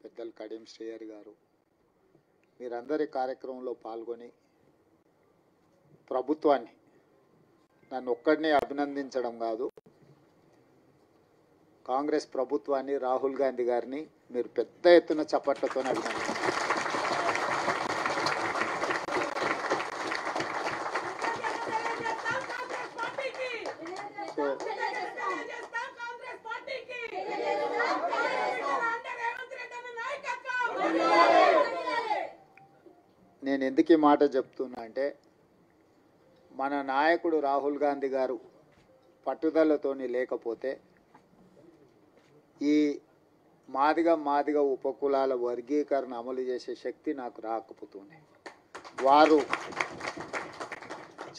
పెద్దలు కడియం శ్రీహరి గారు మీరందరి కార్యక్రమంలో పాల్గొని ప్రభుత్వాన్ని నన్ను ఒక్కడినే అభినందించడం కాదు, కాంగ్రెస్ ప్రభుత్వాన్ని రాహుల్ గాంధీ గారిని మీరు పెద్ద ఎత్తున చప్పట్లతో అభినందించారు. నేను ఎందుకు ఈ మాట చెప్తున్నా అంటే మన నాయకుడు రాహుల్ గాంధీ గారు పట్టుదలతోని లేకపోతే ఈ మాదిగ ఉపకులాల వర్గీకరణ అమలు చేసే శక్తి నాకు రాకపోతుంది. వారు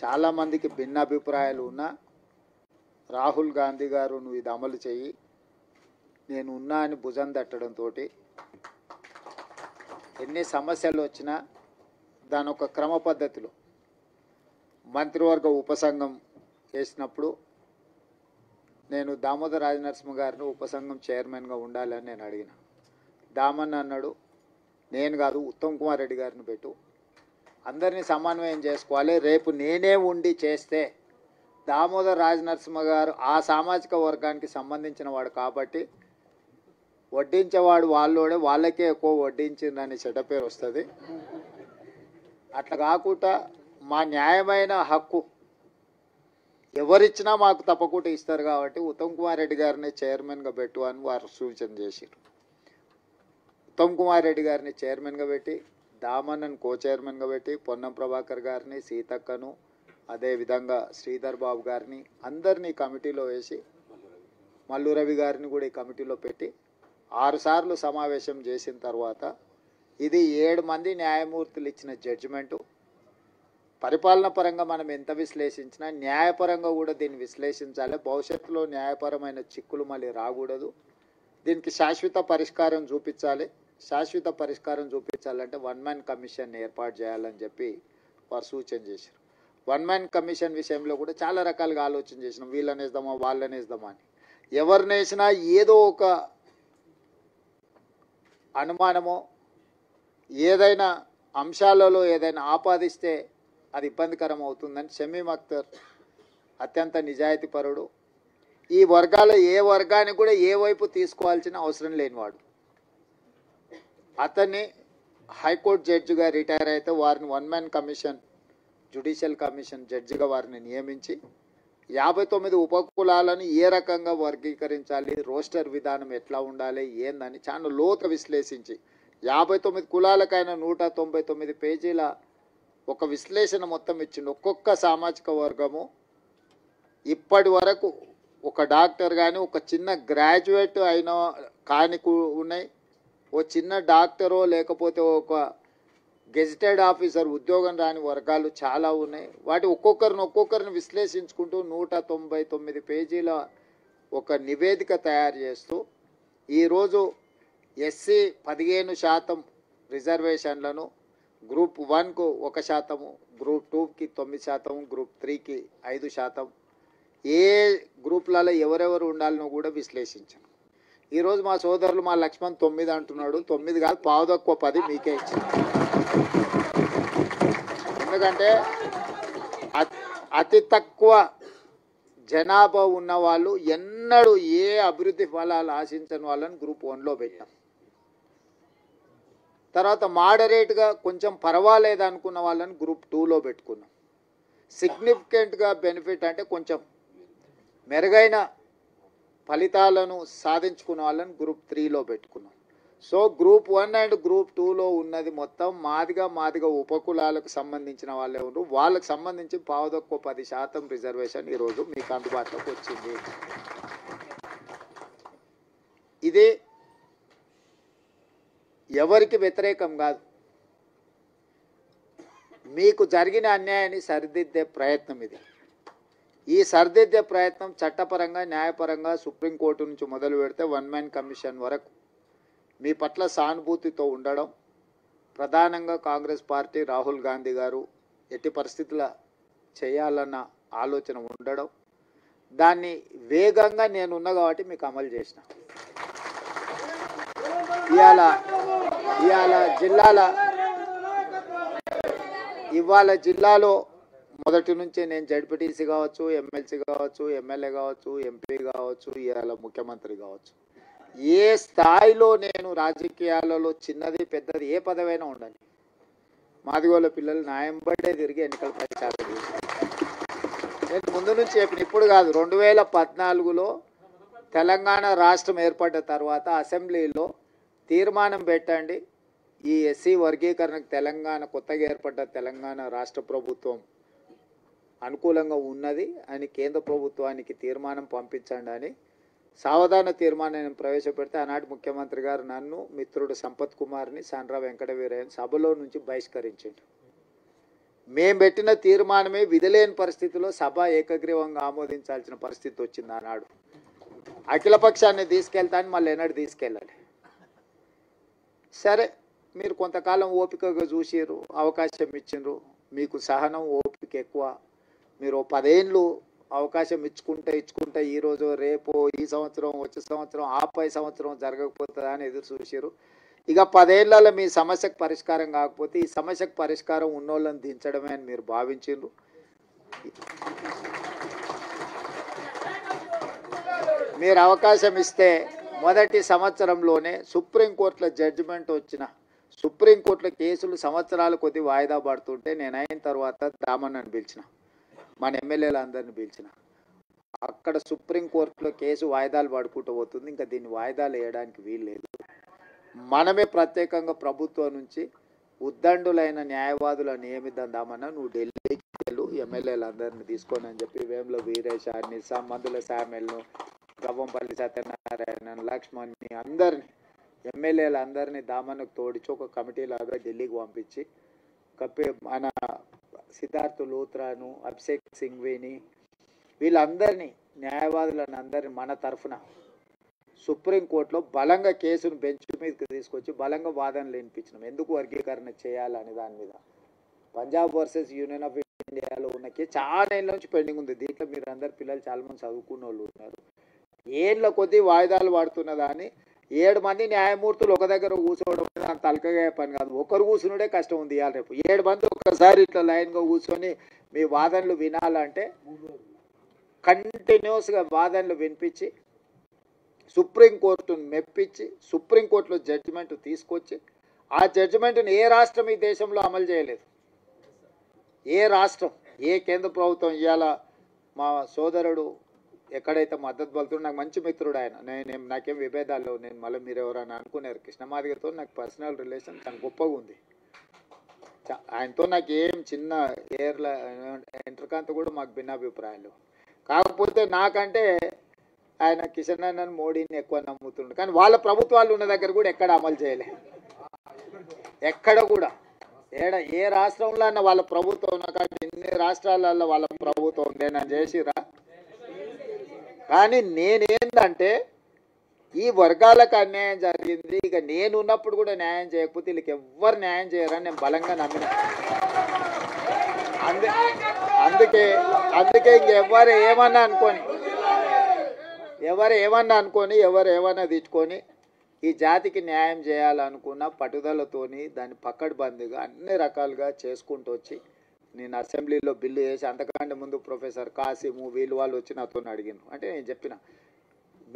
చాలామందికి భిన్న అభిప్రాయాలు ఉన్నా రాహుల్ గాంధీ గారు నువ్వు ఇది అమలు చెయ్యి నేను ఉన్నా అని భుజం తట్టడంతో ఎన్ని సమస్యలు వచ్చినా దాని ఒక క్రమ పద్ధతిలో మంత్రివర్గ ఉపసంఘం చేసినప్పుడు నేను దామోదర్ రాజనరసింహ గారిని ఉపసంఘం చైర్మన్గా ఉండాలని నేను అడిగిన. దామన్న అన్నాడు నేను కాదు ఉత్తమ్ కుమార్ రెడ్డి గారిని పెట్టు, అందరినీ సమన్వయం చేసుకోవాలి, రేపు నేనే ఉండి చేస్తే దామోదర్ రాజనరసింహ గారు ఆ సామాజిక వర్గానికి సంబంధించిన వాడు కాబట్టి వడ్డించేవాడు వాళ్ళోడే, వాళ్ళకే ఎక్కువ వడ్డించిందని చెడ్డ పేరు వస్తుంది. అట్లా కాకుండా మా న్యాయమైన హక్కు ఎవరిచ్చినా మాకు తప్పకుండా ఇస్తారు కాబట్టి ఉత్తమ్ కుమార్ రెడ్డి గారిని చైర్మన్గా పెట్టు అని వారు సూచన చేశారు. ఉత్తమ్ కుమార్ రెడ్డి గారిని చైర్మన్గా పెట్టి దామన్నను కో చైర్మన్గా పెట్టి పొన్నం ప్రభాకర్ గారిని, సీతక్కను, అదేవిధంగా శ్రీధర్ బాబు గారిని అందరినీ కమిటీలో వేసి మల్లు రవి గారిని కూడా ఈ కమిటీలో పెట్టి 6 సార్లు సమావేశం చేసిన తర్వాత ఇది 7 మంది న్యాయమూర్తులు ఇచ్చిన జడ్జిమెంటు. పరిపాలన పరంగా మనం ఎంత విశ్లేషించినా న్యాయపరంగా కూడా దీన్ని విశ్లేషించాలి. భవిష్యత్తులో న్యాయపరమైన చిక్కులు మళ్ళీ రాకూడదు. దీనికి శాశ్వత పరిష్కారం చూపించాలి. శాశ్వత పరిష్కారం చూపించాలంటే 1 మ్యాన్ కమిషన్ ఏర్పాటు చేయాలని చెప్పి వారు సూచన చేశారు. 1 మ్యాన్ కమిషన్ విషయంలో కూడా చాలా రకాలుగా ఆలోచన చేసినాం, వీళ్ళని వేద్దామా వాళ్ళని వేద్దామా అని. ఎవరిని వేసినా ఏదో ఒక అనుమానమో ఏదైనా అంశాలలో ఏదైనా ఆపాదిస్తే అది ఇబ్బందికరం అవుతుందని షమీమ్ అఖ్తర్ అత్యంత నిజాయితీపరుడు, ఈ వర్గాల ఏ వర్గాన్ని కూడా ఏ వైపు తీసుకోవాల్సిన అవసరం లేనివాడు. అతన్ని హైకోర్టు జడ్జిగా రిటైర్ అయితే వారిని 1 మ్యాన్ కమిషన్ జ్యుడిషియల్ కమిషన్ జడ్జిగా వారిని నియమించి 59 ఉపకులాలను ఏ రకంగా వర్గీకరించాలి, రోస్టర్ విధానం ఎట్లా ఉండాలి ఏందని చాలా లోతు విశ్లేషించి 59 కులాలకైనా 199 పేజీల ఒక విశ్లేషణ మొత్తం ఇచ్చిండు. ఒక్కొక్క సామాజిక వర్గము ఇప్పటి వరకు ఒక డాక్టర్ కానీ ఒక చిన్న గ్రాడ్యుయేట్ అయిన కాని ఉన్నాయి, ఓ చిన్న డాక్టరో లేకపోతే ఒక గెజిటెడ్ ఆఫీసర్ ఉద్యోగం రాని వర్గాలు చాలా ఉన్నాయి. వాటి ఒక్కొక్కరిని విశ్లేషించుకుంటూ 199 పేజీల ఒక నివేదిక తయారు చేస్తూ ఈరోజు ఎస్సీ 15% రిజర్వేషన్లను గ్రూప్ 1కు 1%, గ్రూప్ 2కి 9%, గ్రూప్ 3కి 5%, ఏ గ్రూపులలో ఎవరెవరు ఉండాలనో కూడా విశ్లేషించాను. ఈరోజు మా సోదరులు మా లక్ష్మణ్ 9 అంటున్నాడు. 9 కాదు, పావు తక్కువ 10 మీకే ఇచ్చింది. ఎందుకంటే అతి తక్కువ జనాభా ఉన్న వాళ్ళు ఎన్నడూ ఏ అభివృద్ధి ఫలాలు ఆశించని వాళ్ళని గ్రూప్ 1లో పెట్టాం. తర్వాత మోడరేట్గా కొంచెం పర్వాలేదు అనుకున్న వాళ్ళని గ్రూప్ 2లో పెట్టుకున్నాం. సిగ్నిఫికెంట్గా బెనిఫిట్ అంటే కొంచెం మెరుగైన ఫలితాలను సాధించుకున్న వాళ్ళని గ్రూప్ 3లో పెట్టుకున్నాం. సో గ్రూప్ 1 అండ్ గ్రూప్ 2లో ఉన్నది మొత్తం మాదిగ ఉపకులాలకు సంబంధించిన వాళ్ళే ఉన్నారు. వాళ్ళకు సంబంధించి పావు తక్కువ 10% రిజర్వేషన్ ఈరోజు మీకు అందుబాటులోకి వచ్చింది. ఇది ఎవరికి వ్యతిరేకం కాదు, మీకు జరిగిన అన్యాయాన్ని సరిదిద్దే ప్రయత్నం ఇది. ఈ సరిదిద్దే ప్రయత్నం చట్టపరంగా న్యాయపరంగా సుప్రీంకోర్టు నుంచి మొదలు పెడితే 1 మ్యాన్ కమిషన్ వరకు మీ పట్ల సానుభూతితో ఉండడం, ప్రధానంగా కాంగ్రెస్ పార్టీ రాహుల్ గాంధీ గారు ఎట్టి పరిస్థితుల చేయాలన్న ఆలోచన ఉండడం, దాన్ని వేగంగా నేనున్నా కాబట్టి మీకు అమలు చేసిన. ఇవాళ జిల్లాలో మొదటి నుంచే నేను జడ్పీటీసీ కావచ్చు, ఎమ్మెల్సీ కావచ్చు, ఎమ్మెల్యే కావచ్చు, ఎంపీ కావచ్చు, ఇవాళ ముఖ్యమంత్రి కావచ్చు, ఏ స్థాయిలో నేను రాజకీయాలలో చిన్నది పెద్దది ఏ పదవైనా ఉండని మాదిగోళ్ళ పిల్లలు న్యాయంబడే తిరిగి ఎన్నికల ప్రచారం చేశాను. నేను ముందు నుంచి చెప్పిన, ఇప్పుడు కాదు, 2014లో తెలంగాణ రాష్ట్రం ఏర్పడ్డ తర్వాత అసెంబ్లీలో తీర్మానం పెట్టండి, ఈ ఎస్సీ వర్గీకరణకు తెలంగాణ కొత్తగా ఏర్పడ్డ తెలంగాణ రాష్ట్ర ప్రభుత్వం అనుకూలంగా ఉన్నది అని కేంద్ర ప్రభుత్వానికి తీర్మానం పంపించండి అని సావధాన తీర్మానం ప్రవేశపెడితే ఆనాటి ముఖ్యమంత్రి గారు నన్ను, మిత్రుడు సంపత్ కుమార్ని, సండ్ర వెంకటవీరయ్యని సభలో నుంచి బహిష్కరించిండు. మేము పెట్టిన తీర్మానమే విధులేని పరిస్థితిలో సభ ఏకగ్రీవంగా ఆమోదించాల్సిన పరిస్థితి వచ్చింది. ఆనాడు అఖిలపక్షాన్ని తీసుకెళ్తాను, మళ్ళీ ఎన్నడూ తీసుకెళ్ళాలి. సరే, మీరు కొంతకాలం ఓపికగా చూసిర్రు, అవకాశం ఇచ్చిండ్రు, మీకు సహనం ఓపిక ఎక్కువ, మీరు 10 ఏళ్ళు అవకాశం ఇచ్చుకుంటే ఈరోజు రేపు ఈ సంవత్సరం వచ్చే సంవత్సరం ఆపై సంవత్సరం జరగకపోతుందా అని ఎదురు చూసిర్రు. ఇక 10 ఏళ్లలో మీ సమస్యకు పరిష్కారం కాకపోతే ఈ సమస్యకు పరిష్కారం ఉన్నోళ్ళని దించడమే అని మీరు భావించిండ్రు. మీరు అవకాశం ఇస్తే మొదటి సంవత్సరంలోనే సుప్రీంకోర్టులో జడ్జిమెంట్ వచ్చిన, సుప్రీంకోర్టులో కేసులు సంవత్సరాల కొద్ది వాయిదా పడుతుంటే నేను అయిన తర్వాత దామన్నని పిలిచిన, మన ఎమ్మెల్యేలు అందరిని పిలిచిన, అక్కడ సుప్రీంకోర్టులో కేసు వాయిదాలు పడుకుంటూ పోతుంది, ఇంకా దీన్ని వాయిదాలు వేయడానికి వీలు లేదు, మనమే ప్రత్యేకంగా ప్రభుత్వం నుంచి ఉద్దండులైన న్యాయవాదులను నియమిద్దామన్నా, నువ్వు ఢిల్లీకి వెళ్ళు, ఎమ్మెల్యేలు అందరిని తీసుకొని అని చెప్పి వేముల వీరేశాన్ని, మందుల శామెల్ను, గవ్వంపల్లి సత్యనారాయణ, లక్ష్మణ్ని, అందరినీ ఎమ్మెల్యేలు అందరినీ దామన్నకు తోడిచి ఒక కమిటీ లాగా ఢిల్లీకి పంపించి మన సిద్ధార్థ్ లూత్రాను, అభిషేక్ సింఘ్వీని, వీళ్ళందరినీ న్యాయవాదులను అందరినీ మన తరఫున సుప్రీంకోర్టులో బలంగా కేసును బెంచ్ మీదకి తీసుకొచ్చి బలంగా వాదనలు వినిపించినాం. ఎందుకు వర్గీకరణ చేయాలని దాని మీద. పంజాబ్ వర్సెస్ యూనియన్ ఆఫ్ ఇండియాలో ఉన్న కేసు చాలా ఏళ్ళ నుంచి పెండింగ్ ఉంది. దీంట్లో మీరు అందరు పిల్లలు చాలామంది చదువుకున్న వాళ్ళు ఉన్నారు. ఏళ్ళ కొద్దీ వాయిదాలు పడుతున్నదాన్ని 7 మంది న్యాయమూర్తులు ఒక దగ్గర కూర్చోవడం అంత తలకగా పని కాదు. ఒకరు కూర్చునుడే కష్టం ఉంది. ఇవాళ రేపు 7 మంది ఒక్కసారి ఇట్లా లైన్గా కూర్చొని మీ వాదనలు వినాలంటే కంటిన్యూస్గా వాదనలు వినిపించి సుప్రీంకోర్టును మెప్పించి సుప్రీంకోర్టులో జడ్జిమెంట్ తీసుకొచ్చి ఆ జడ్జిమెంట్ని ఏ రాష్ట్రం ఈ దేశంలో అమలు చేయలేదు. ఏ రాష్ట్రం, ఏ కేంద్ర ప్రభుత్వం. ఇవాళ మా సోదరుడు ఎక్కడైతే మద్దతు పలుతుండో, నాకు మంచి మిత్రుడు ఆయన, నాకేం విభేదాలు, నేను మళ్ళీ మీరు ఎవరైనా అనుకున్నారు, కృష్ణమాదిగతో నాకు పర్సనల్ రిలేషన్ చాలా గొప్పగా ఉంది. ఆయనతో నాకు ఏం చిన్న ఎంట్రకాంత కూడా మాకు భిన్నాభిప్రాయాలు. కాకపోతే నాకంటే ఆయన కిషన్ అన్నను, మోడీని ఎక్కువ నమ్ముతుండు. కానీ వాళ్ళ ప్రభుత్వాలు ఉన్న దగ్గర కూడా ఎక్కడ అమలు చేయలే. ఎక్కడ కూడా ఏ రాష్ట్రంలో అన్న వాళ్ళ ప్రభుత్వం ఉన్న కానీ ఇన్ని రాష్ట్రాలలో వాళ్ళ ప్రభుత్వం ఉందేనని చేసిరా. కానీ నేనేందంటే ఈ వర్గాలకు అన్యాయం జరిగింది, ఇక నేను ఉన్నప్పుడు కూడా న్యాయం చేయకపోతే వీళ్ళకి ఎవ్వరు న్యాయం చేయరని నేను బలంగా నమ్మిన. అందుకే ఇంకెవ్వరు ఏమన్నా అనుకొని ఎవరు ఏమన్నా తెచ్చుకొని ఈ జాతికి న్యాయం చేయాలనుకున్న పట్టుదలతోని దాన్ని పక్కడబందిగా అన్ని రకాలుగా చేసుకుంటూ వచ్చి నేను అసెంబ్లీలో బిల్లు చేసి, అంతకంటే ముందు ప్రొఫెసర్ కాసిము వాళ్ళు వచ్చి నాతో అడిగిన. అంటే నేను చెప్పిన,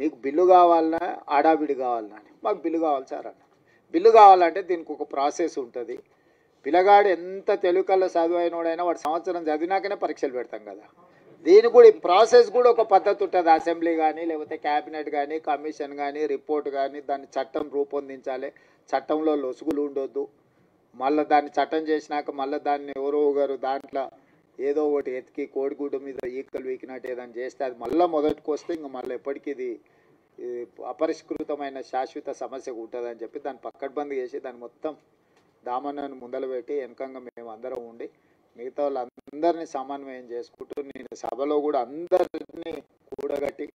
మీకు బిల్లు కావాలన్నా ఆడావిడి కావాలన్నా అని. మాకు బిల్లు కావాలి సార్ అన్న. బిల్లు కావాలంటే దీనికి ఒక ప్రాసెస్ ఉంటుంది. పిల్లగాడు ఎంత తెలుగులో చదువైనోడైనా వాడు సంవత్సరం చదివినాకనే పరీక్షలు పెడతాం కదా. దీనికి కూడా ఈ ప్రాసెస్ కూడా ఒక పద్ధతి ఉంటుంది. అసెంబ్లీ కానీ లేకపోతే క్యాబినెట్ కానీ కమిషన్ కానీ రిపోర్ట్ కానీ దాన్ని చట్టం రూపొందించాలి. చట్టంలో లొసుగులు ఉండొద్దు. మళ్ళీ దాన్ని చట్టం చేసినాక మళ్ళీ దాన్ని ఎవరో ఒకరు దాంట్లో ఏదో ఒకటి ఎతికి కోడిగుడ్డు మీద ఈకలు వీకినట్టు ఏదైనా చేస్తే అది మళ్ళీ మొదటికి వస్తే ఇంక మళ్ళీ ఎప్పటికీ ఇది అపరిష్కృతమైన శాశ్వత సమస్య ఉంటుందని చెప్పి దాన్ని పక్కడ్బందీ చేసి దాన్ని మొత్తం దామన్నను ముందలు పెట్టి వెనకంగా మేము అందరం ఉండి మిగతా వాళ్ళందరినీ సమన్వయం చేసుకుంటూ నేను సభలో కూడా అందరినీ కూడగట్టి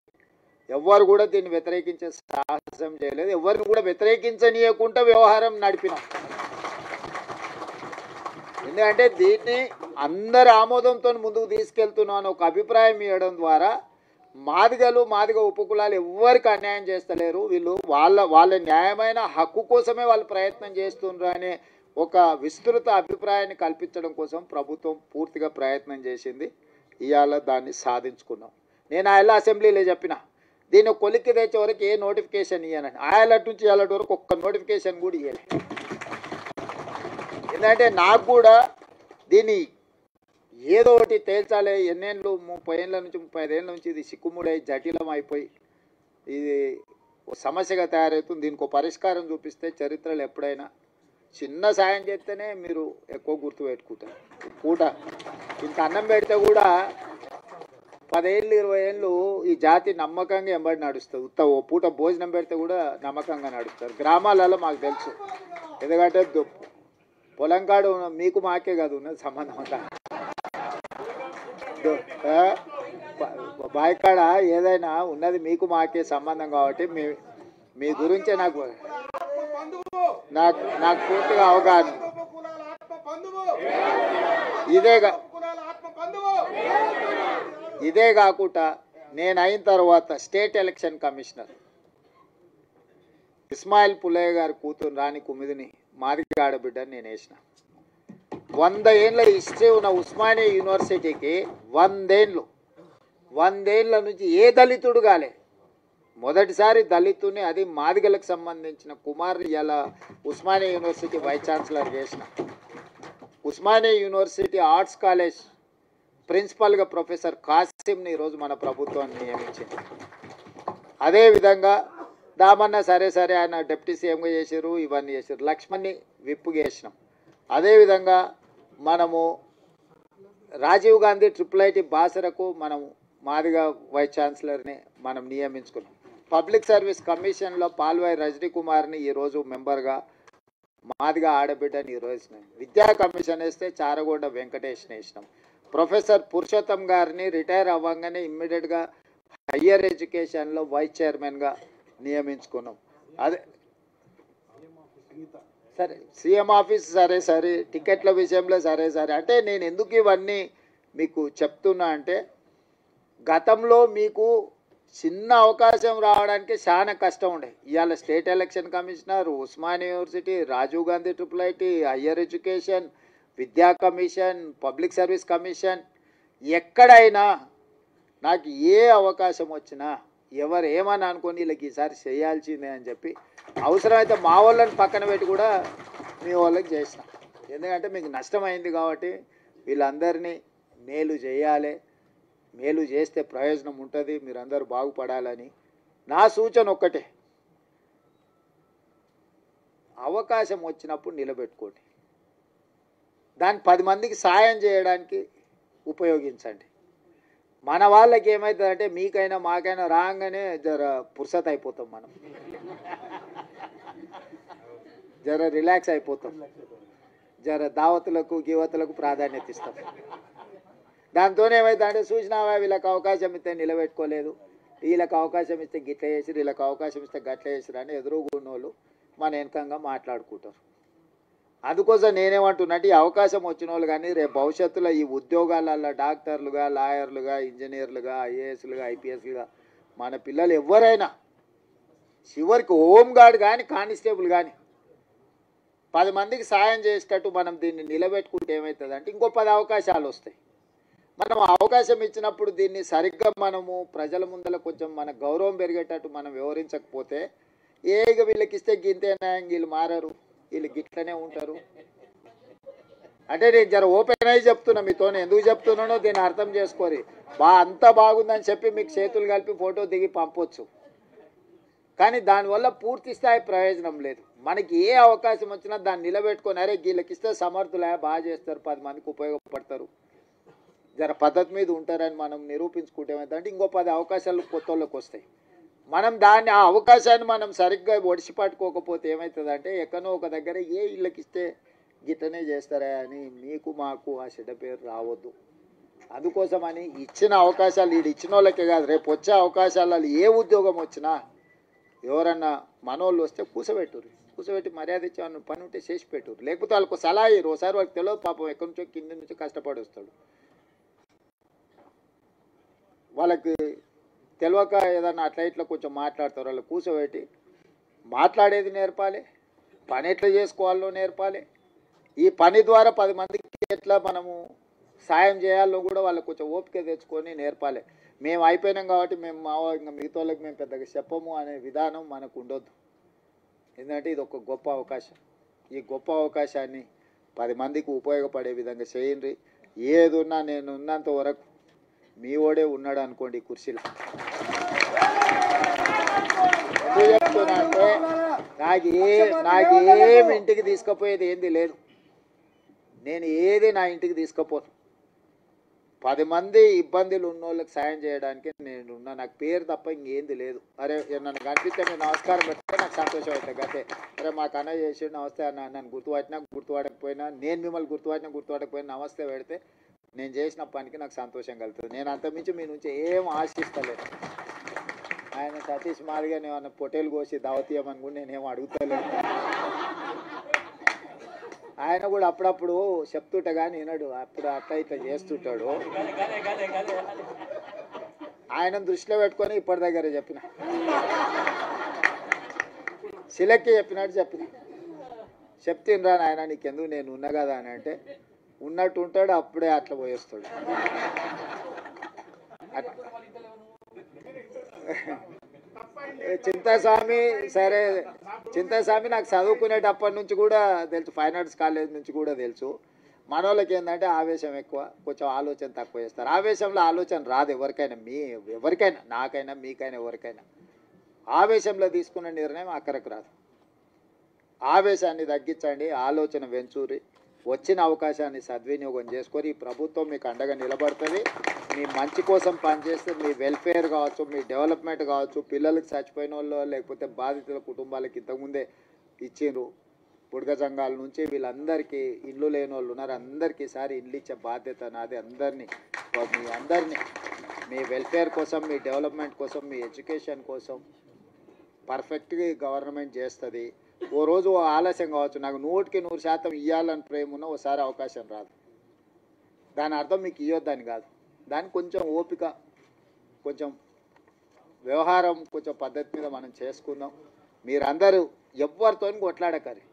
ఎవరు కూడా దీన్ని వ్యతిరేకించే సాహసం చేయలేదు. ఎవరిని కూడా వ్యతిరేకించనీయకుండా వ్యవహారం నడిపినాం. ఎందుకంటే దీన్ని అందరి ఆమోదంతో ముందుకు తీసుకెళ్తున్నాను ఒక అభిప్రాయం ఇవ్వడం ద్వారా మాదిగ ఉపకులాలు ఎవ్వరికి అన్యాయం చేస్తలేరు. వీళ్ళు వాళ్ళ న్యాయమైన హక్కు కోసమే వాళ్ళు ప్రయత్నం చేస్తున్నారు అనే ఒక విస్తృత అభిప్రాయాన్ని కల్పించడం కోసం ప్రభుత్వం పూర్తిగా ప్రయత్నం చేసింది. ఇవాళ దాన్ని సాధించుకున్నాం. నేను ఆయల అసెంబ్లీలో చెప్పిన దీన్ని కొలిక్కి తెచ్చే వరకు ఏ నోటిఫికేషన్ ఇవ్వనని. ఆయలటి నుంచి ఇవాళ వరకు ఒక్క నోటిఫికేషన్ కూడా ఇవ్వలే. ఎందుకంటే నాకు కూడా దీన్ని ఏదో ఒకటి తేల్చాలి. ఎన్నేళ్ళు 30 ఏళ్ళ నుంచి 35 ఏళ్ళ నుంచి ఇది సిక్కుముడై జటిలం అయిపోయి ఇది సమస్యగా తయారవుతుంది. దీనికి ఒక పరిష్కారం చూపిస్తే చరిత్రలో ఎప్పుడైనా చిన్న సాయం చేస్తేనే మీరు ఎక్కువ గుర్తుపెట్టుకుంటారు. పూట ఇంత అన్నం పెడితే కూడా 10 ఏళ్ళు 20 ఏళ్ళు ఈ జాతి నమ్మకంగా ఎంబడి నడుస్తుంది. ఓ పూట భోజనం పెడితే కూడా నమ్మకంగా నడుస్తారు. గ్రామాలలో మాకు తెలుసు. ఎందుకంటే పొలంకాడు మీకు మాకే కాదు ఉన్నది సంబంధం అంతా. బాయికాడ ఏదైనా ఉన్నది మీకు మాకే సంబంధం కాబట్టి మీ గురించే నాకు పూర్తిగా అవగాహన. ఇదే కాకుండా నేను అయిన తర్వాత state election commissioner Ismail Pullaiah గారి కూతురు రాణి కుమిదిని మాదిగ ఆడబిడ్డని నేను వేసిన. 100 ఏళ్ళ హిస్టరీ ఉన్న ఉస్మానియా యూనివర్సిటీకి 100 ఏళ్ళ నుంచి ఏ దళితుడు కాలే. మొదటిసారి దళితుని, అది మాదిగలకు సంబంధించిన కుమారుని ఇలా ఉస్మానియా యూనివర్సిటీ వైస్ ఛాన్సలర్ చేసిన. ఉస్మానియా యూనివర్సిటీ ఆర్ట్స్ కాలేజ్ ప్రిన్సిపల్గా ప్రొఫెసర్ కాసిమ్ని ఈరోజు మన ప్రభుత్వాన్ని నియమించింది. అదేవిధంగా దామన్న సరే ఆయన డిప్యూటీ సీఎంగా చేశారు, ఇవన్నీ చేశారు. లక్ష్మణ్ని విప్పుగా చేసినాం. అదేవిధంగా మనము రాజీవ్ గాంధీ IIIT బాసరకు మనం మాదిగా వైస్ ఛాన్సలర్ని మనం నియమించుకున్నాం. పబ్లిక్ సర్వీస్ కమిషన్లో పాల్వాయి రజనీ కుమార్ని ఈరోజు మెంబర్గా మాదిగా ఆడబిడ్డని ఈరోజు విద్యా కమిషన్ వేస్తే చారగొండ వెంకటేష్ని వేసినాం. ప్రొఫెసర్ పురుషోత్తం గారిని రిటైర్ అవ్వగానే ఇమ్మీడియట్గా హయ్యర్ ఎడ్యుకేషన్లో వైస్ చైర్మన్గా నియమించుకున్నాం. అదే సరే సీఎం ఆఫీస్ సరే టికెట్ల విషయంలో సరే అంటే నేను ఎందుకు ఇవన్నీ మీకు చెప్తున్నా అంటే గతంలో మీకు చిన్న అవకాశం రావడానికి చాలా కష్టం ఉండే. ఇవాళ state election commissioner, Osmania university, Rajiv Gandhi IIIT, higher education, విద్యా కమిషన్, పబ్లిక్ సర్వీస్ కమిషన్, ఎక్కడైనా నాకు ఏ అవకాశం వచ్చినా ఎవరు ఏమని అనుకొని వీళ్ళకి ఈసారి చేయాల్సిందే అని చెప్పి అవసరమైతే మా వాళ్ళని పక్కన పెట్టి కూడా మీ వాళ్ళకి చేసిన. ఎందుకంటే మీకు నష్టమైంది కాబట్టి వీళ్ళందరినీ మేలు చేయాలి, మేలు చేస్తే ప్రయోజనం ఉంటుంది, మీరందరూ బాగుపడాలని నా సూచన ఒక్కటే, అవకాశం వచ్చినప్పుడు నిలబెట్టుకోండి, దాన్ని 10 మందికి సాయం చేయడానికి ఉపయోగించండి. మన వాళ్ళకి ఏమవుతుందంటే మీకైనా మాకైనా రాగానే జర పుర్సత్ అయిపోతాం, మనం జర రిలాక్స్ అయిపోతాం, జర దావతులకు గీవతులకు ప్రాధాన్యత ఇస్తాం. దాంతో ఏమవుతుందంటే చూసినావా వీళ్ళకి అవకాశం ఇస్తే నిలబెట్టుకోలేదు, వీళ్ళకి అవకాశం ఇస్తే గిట్ల చేసిరు, వీళ్ళకి అవకాశం ఇస్తే గట్ల చేసిరు అని ఎదురుగున్న వాళ్ళు మన వెనకంగా మాట్లాడుకుంటారు. అందుకోసం నేనేమంటున్నట్టు ఈ అవకాశం వచ్చిన వాళ్ళు కానీ రేపు భవిష్యత్తులో ఈ ఉద్యోగాలలో డాక్టర్లుగా, లాయర్లుగా, ఇంజనీర్లుగా, ఐఏఎస్లుగా, ఐపీఎస్లుగా మన పిల్లలు ఎవరైనా చివరికి హోంగార్డ్ కానీ కానిస్టేబుల్ కానీ 10 మందికి సాయం చేసేటట్టు మనం దీన్ని నిలబెట్టుకుంటే ఏమవుతుందంటే ఇంకో 10 అవకాశాలు వస్తాయి. మనం అవకాశం ఇచ్చినప్పుడు దీన్ని సరిగ్గా మనము ప్రజల ముందర కొంచెం మన గౌరవం పెరిగేటట్టు మనం వివరించకపోతే ఏగ వీళ్ళకి ఇస్తే గింతేనా, వీళ్ళు మారరు, వీళ్ళు గిట్లనే ఉంటారు అంటే నేను జర ఓపెన్ అయ్యి చెప్తున్నా, మీతో ఎందుకు చెప్తున్నానో దీన్ని అర్థం చేసుకోరి. అంతా బాగుందని చెప్పి మీకు చేతులు కలిపి ఫోటో దిగి పంపొచ్చు, కానీ దానివల్ల పూర్తి స్థాయి ప్రయోజనం లేదు. మనకి ఏ అవకాశం వచ్చినా దాన్ని నిలబెట్టుకొని అరే వీళ్ళకి ఇస్తే సమర్థులే, బాగా చేస్తారు, 10 మందికి ఉపయోగపడతారు, జర పద్ధతి మీద ఉంటారని మనం నిరూపించుకుంటే ఏమైందంటే ఇంకో 10 అవకాశాలు కొత్త వాళ్ళకి వస్తాయి. మనం దాన్ని ఆ అవకాశాన్ని మనం సరిగ్గా ఒడిసి పట్టుకోకపోతే ఏమవుతుందంటే ఎక్కడో ఒక దగ్గర ఏ ఇళ్ళకి ఇస్తే గిట్టనే చేస్తారా అని మీకు మాకు ఆ చెడ్డ పేరు రావద్దు. అందుకోసమని ఇచ్చిన అవకాశాలు వీడు ఇచ్చిన వాళ్ళకే కాదు, రేపు వచ్చే అవకాశాలలో ఏ ఉద్యోగం వచ్చినా ఎవరన్నా మనోళ్ళు వస్తే కూర్చోబెట్టి మర్యాద ఇచ్చేవాళ్ళు పని ఉంటే చేసి పెట్టురు, లేకపోతే వాళ్ళకు సలహా ఇయ్యరు. ఒకసారి వాళ్ళకి తెలియదు పాపం, ఎక్కడి నుంచో కింద నుంచి కష్టపడి వస్తాడు, వాళ్ళకి తెలియక ఏదన్నా అట్లా ఇట్లా కొంచెం మాట్లాడతారు, వాళ్ళు కూర్చోబెట్టి మాట్లాడేది నేర్పాలి, పని ఎట్లా చేసుకోవాలో నేర్పాలి, ఈ పని ద్వారా 10 మందికి ఎట్లా మనము సాయం చేయాలో కూడా వాళ్ళకి కొంచెం ఓపిక తెచ్చుకొని నేర్పాలి. మేము అయిపోయినాం కాబట్టి మేము ఇంకా మిగతా వాళ్ళకి మేము పెద్దగా చెప్పము అనే విధానం మనకు ఉండొద్దు. ఎందుకంటే ఇది ఒక గొప్ప అవకాశం. ఈ గొప్ప అవకాశాన్ని 10 మందికి ఉపయోగపడే విధంగా చేయండి. ఏది ఉన్నా నేను ఉన్నంత వరకు మీ ఓడే ఉన్నాడు అనుకోండి కుర్చీలో. ఎందుకు చెప్తున్నా అంటే నాకేం ఇంటికి తీసుకుపోయేది ఏంది లేదు. నేను ఏది నా ఇంటికి తీసుకుపోను. 10 మంది ఇబ్బందులు ఉన్న వాళ్ళకి సాయం చేయడానికి నేను ఉన్నా. నాకు పేరు తప్ప ఇంకేంది లేదు. అరే నన్ను కనిపిస్తే మీరు నమస్కారం పెడితే నాకు సంతోషం అవుతుంది. గతే అరే మా కన్న చేసి నమస్తే అన్న, నన్ను గుర్తుపడకపోయినా నేను మిమ్మల్ని గుర్తుపడకపోయినా నమస్తే పెడితే నేను చేసిన పనికి నాకు సంతోషం కలుగుతుంది. నేను అంతమించి మీ నుంచి ఏం ఆశిస్తలేదు. ఆయన సతీష్ మాదిగా నేను పొట్టేలు కోసి దావతీయమని కూడా నేనేం అడుగుతలేదు. ఆయన కూడా అప్పుడప్పుడు చెప్తుంటా కానీ వినడు, అప్పుడు అట్లా ఇట్లా చేస్తుంటాడు. ఆయన దృష్టిలో పెట్టుకొని ఇప్పటి దగ్గర చెప్పిన, సిలక్కి చెప్పినట్టు చెప్తినరా నాయన నీకెందుకు నేను ఉన్నా కదా అని అంటే ఉన్నట్టు ఉంటాడు, అప్పుడే అట్లా పోయేస్తాడు. చింతాస్వామి సరే, చింతాస్వామి నాకు చదువుకునేటప్పటి నుంచి కూడా తెలుసు, ఫైన్ ఆర్ట్స్ కాలేజ్ నుంచి కూడా తెలుసు. మన వాళ్ళకి ఏంటంటే ఆవేశం ఎక్కువ, కొంచెం ఆలోచన తక్కువ చేస్తారు. ఆవేశంలో ఆలోచన రాదు ఎవరికైనా నాకైనా మీకైనా ఎవరికైనా. ఆవేశంలో తీసుకున్న నిర్ణయం అక్కడికి రాదు. ఆవేశాన్ని తగ్గించండి, ఆలోచన వెంచూరి, వచ్చిన అవకాశాన్ని సద్వినియోగం చేసుకొని ఈ ప్రభుత్వం మీకు అండగా నిలబడుతుంది. మీ మంచి కోసం పనిచేస్తే మీ వెల్ఫేర్ కావచ్చు, మీ డెవలప్మెంట్ కావచ్చు, పిల్లలకి చచ్చిపోయిన వాళ్ళు లేకపోతే బాధితుల కుటుంబాలకి ఇంతకుముందే ఇచ్చిండ్రు. బుడగ సంఘాల నుంచి వీళ్ళందరికీ ఇల్లు లేని వాళ్ళు ఉన్నారు, అందరికీ ఈసారి ఇల్లు ఇచ్చే బాధ్యత నాది. మీ అందరినీ మీ వెల్ఫేర్ కోసం, మీ డెవలప్మెంట్ కోసం, మీ ఎడ్యుకేషన్ కోసం పర్ఫెక్ట్గా గవర్నమెంట్ చేస్తుంది. ఓ రోజు ఆలస్యం కావచ్చు, నాకు 100% ఇవ్వాలని ప్రేమ ఉన్న ఓసారి అవకాశం రాదు. దాని అర్థం మీకు ఇవ్వద్దని కాదు. దానికి కొంచెం ఓపిక, కొంచెం వ్యవహారం, కొంచెం పద్ధతి మీద మనం చేసుకుందాం. మీరందరూ ఎవరితో కొట్లాడకరి,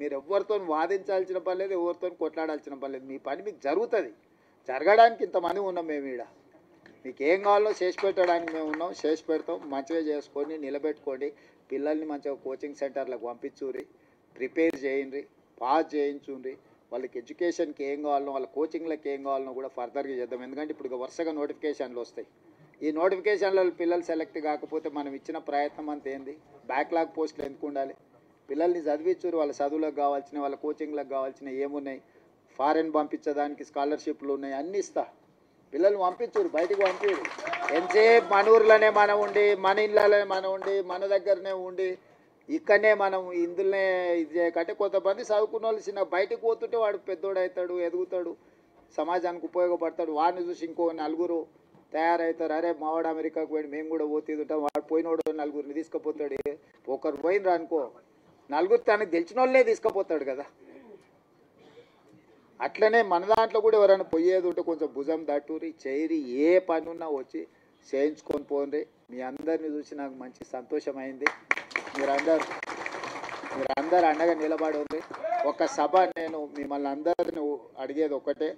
మీరు ఎవరితో వాదించాల్సిన పని లేదు, ఎవరితో కొట్లాడాల్సిన పని లేదు. మీ పని మీకు జరుగుతుంది. జరగడానికి ఇంతమంది ఉన్నాం మేము ఈడ. మీకు ఏం కావాలో చేసి పెట్టడానికి మేము ఉన్నాం, చేసి పెడతాం. మంచిగా చేసుకొని నిలబెట్టుకోండి. పిల్లల్ని మంచిగా కోచింగ్ సెంటర్లకు పంపించుర్రి, ప్రిపేర్ చేయండి, పాస్ చేయించుండ్రి. వాళ్ళకి ఎడ్యుకేషన్కి ఏం కావాలనో, వాళ్ళ కోచింగ్లకు ఏం కావాలనో కూడా ఫర్దర్గా చేద్దాం. ఎందుకంటే ఇప్పుడు వరుసగా నోటిఫికేషన్లు వస్తాయి. ఈ నోటిఫికేషన్లో పిల్లలు సెలెక్ట్ కాకపోతే మనం ఇచ్చిన ప్రయత్నం అంత ఏంది? బ్యాక్లాగ్ పోస్టులు ఎందుకు ఉండాలి? పిల్లల్ని చదివించురు, వాళ్ళ చదువులకు కావాల్సిన, వాళ్ళ కోచింగ్లకు కావాల్సిన ఏమున్నాయి, ఫారెన్ పంపించడానికి స్కాలర్షిప్లు ఉన్నాయి, అన్నీ ఇస్తా. పిల్లల్ని పంపించురు, బయటికి పంపించరు. ఎంతసేపు మన ఊర్లోనే మనం ఉండి, మన ఇళ్ళలోనే మనం ఉండి, మన దగ్గరనే ఉండి, ఇక్కడనే మనం ఇందులోనే ఇది చేయకంటే కొంతమంది చదువుకున్న వాళ్ళు చిన్న బయటకు పోతుంటే వాడు పెద్దోడు అవుతాడు, ఎదుగుతాడు, సమాజానికి ఉపయోగపడతాడు. వాడిని చూసి ఇంకో నలుగురు తయారవుతారు. అరే మావాడు అమెరికాకు పోయి మేము కూడా పోతుంటాం, వాడు పోయినోడు నలుగురిని తీసుకుపోతాడు. ఒకరు పోయినరా అనుకో, నలుగురు తనకు తెలిసిన వాళ్ళే తీసుకుపోతాడు కదా. అట్లనే మన దాంట్లో కూడా ఎవరైనా పోయేది ఉంటే కొంచెం భుజం దట్టూరి చేయరి, ఏ పని ఉన్నా వచ్చి చేయించుకొని పోండి. మీ అందరిని చూసి నాకు మంచి సంతోషమైంది. మీరందరూ అండగా నిలబడి. ఒక సభ నేను మిమ్మల్ని అందరిని అడిగేది ఒకటే,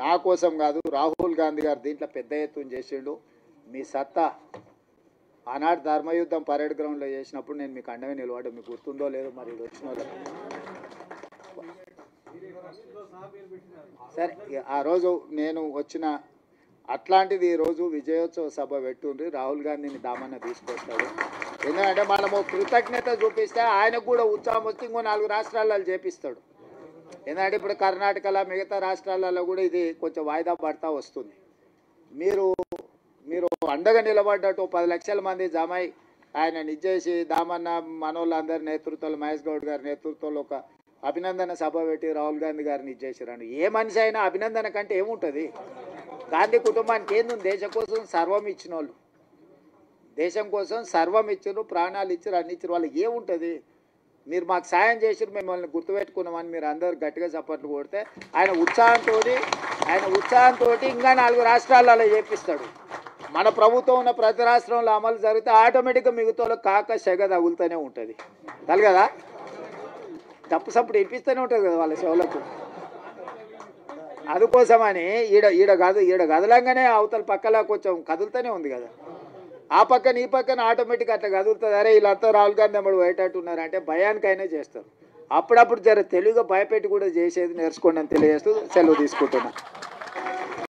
నా కోసం కాదు, రాహుల్ గాంధీ గారు దీంట్లో పెద్ద ఎత్తున చేసిండు. మీ సత్తా ఆనాడు ధర్మయుద్ధం పరేడ్ గ్రౌండ్లో చేసినప్పుడు నేను మీకు అండగా నిలబడ్డా. మీకు గుర్తుందో లేదో మరి ఇది వచ్చిన వాళ్ళు. సరే, ఆ రోజు నేను వచ్చిన అట్లాంటిది ఈరోజు విజయోత్సవ సభ పెట్టుండ్రి. రాహుల్ గాంధీని దామన్న తీసుకొస్తాడు. ఎందుకంటే మనము కృతజ్ఞత చూపిస్తే ఆయనకు కూడా ఉత్సాహం వచ్చి ఇంకో 4 రాష్ట్రాలలో చేపిస్తాడు. ఎందుకంటే ఇప్పుడు కర్ణాటకలో, మిగతా రాష్ట్రాలలో కూడా ఇది కొంచెం వాయిదా పడతా వస్తుంది. మీరు అండగా నిలబడ్డట్టు 10 లక్షల మంది జమై ఆయన నిజేసి దామన్న మనోళ్ళందరి నేతృత్వంలో, మహేష్ గౌడ్ గారి నేతృత్వంలో ఒక అభినందన సభ పెట్టి రాహుల్ గాంధీ గారిని ఇచ్చేసారండి. ఏ మనిషి అయినా అభినందన కంటే ఏముంటుంది? గాంధీ కుటుంబానికి ఏంది? దేశం కోసం సర్వం ఇచ్చిన వాళ్ళు, దేశం కోసం సర్వం ఇచ్చారు, ప్రాణాలు ఇచ్చారు, అన్ని ఇచ్చారు. వాళ్ళకి ఏముంటుంది? మీరు మాకు సాయం చేసారు, మిమ్మల్ని గుర్తుపెట్టుకున్నామని మీరు అందరు గట్టిగా చప్పట్లు కొడితే ఆయన ఉత్సాహంతో ఇంకా 4 రాష్ట్రాలలో చేపిస్తాడు. మన ప్రభుత్వం ఉన్న ప్రతి రాష్ట్రంలో అమలు జరిగితే ఆటోమేటిక్గా మిగతా కాక సెగ తగులుతూనే ఉంటుంది కదా. తప్పు సప్పుడు ఇప్పిస్తూనే ఉంటుంది కదా వాళ్ళ చెవులకు. అందుకోసమని ఈడ కదలంగానే అవతల పక్కలా కొంచెం కదులుతూనే ఉంది కదా. ఆ పక్కన ఈ పక్కన ఆటోమేటిక్ అట్లా కదులుతుంది. అరే వీళ్ళంతా రాహుల్ గాంధీ అమ్మడు పోయేటట్టు ఉన్నారంటే భయానికైనా చేస్తారు. అప్పుడప్పుడు జర తెలుగుగా భయపెట్టి కూడా చేసేది నేర్చుకోండి అని తెలియజేస్తూ సెలవు తీసుకుంటున్నాను.